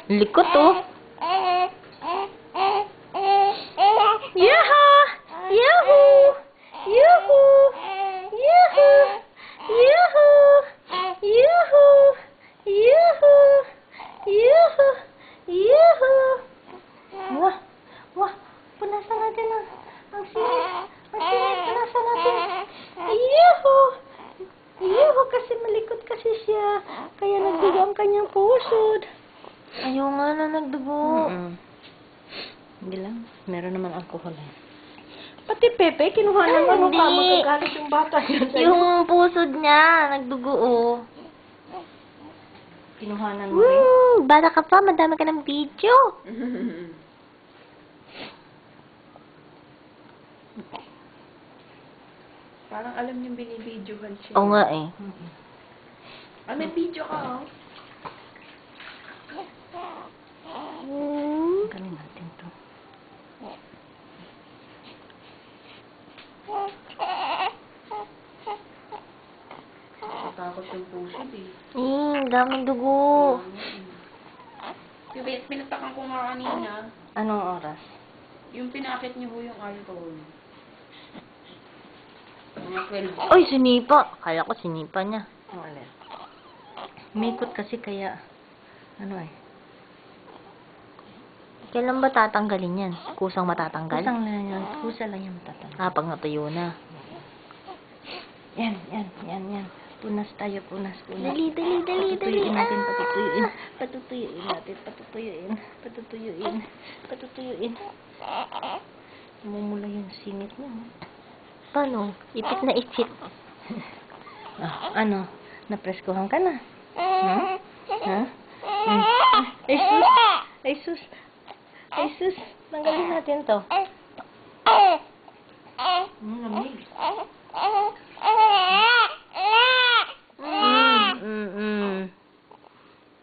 Likot, oh. Yaha! Yahoo! Yahoo! Yahoo! Yahoo! Yahoo! Yahoo! Yahoo! Yahoo! Wah! Wah! Punasan natin ang singit. Ang singit, punasan natin. Yahoo! Yahoo! Kasi malikot kasi siya. Kaya nagdugo ang kanyang pusod. Ayaw nga na nagdugo. Hindi lang. Meron naman alcohol eh. Pati Pepe, kinuha na mo ka. Magkagalit yung bata niya sa'yo. Yung pusod niya, nagdugo oh. Kinuhanan mo rin. Bata ka pa, madami ka ng video. Parang alam niyo binibidyohan siya. Oo nga eh. Ah, may video ka oh. Galing natin to. Natakot yung pusod eh. Daming dugo. Yung pinatakan ko nga kanina, Anong oras? yung pinakit niyo po yung alcohol. Mga 12. Ay, sinipa. Kala ko sinipa niya. Ang alin. Mikot kasi kaya, ano eh. Kailan ba tatanggalin yan? Kusang matatanggal? Kusang lang yan. Kusa lang yan matatanggal. Ah, pag natuyo na. Yan. Punas tayo, punas. Dali. Patutuyuin natin, patutuyuin. Mumula yung singit mo. Paano? Ipit na ipit. Ano? Napreskuhan ka na? Ha? Ay sus. Tanggalin natin to. Lamig.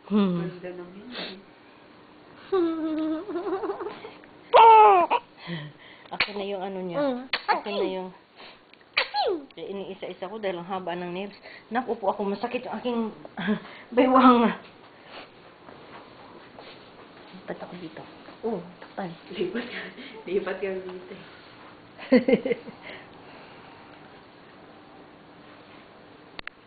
Ganda naman. Akin na yung ano niya. Akin na yung iniisa-isa ko dahil ang haba ng nails. Nakupo ako, masakit yung aking baywang. Lipat ako dito. Takpan. Lipat ka dito.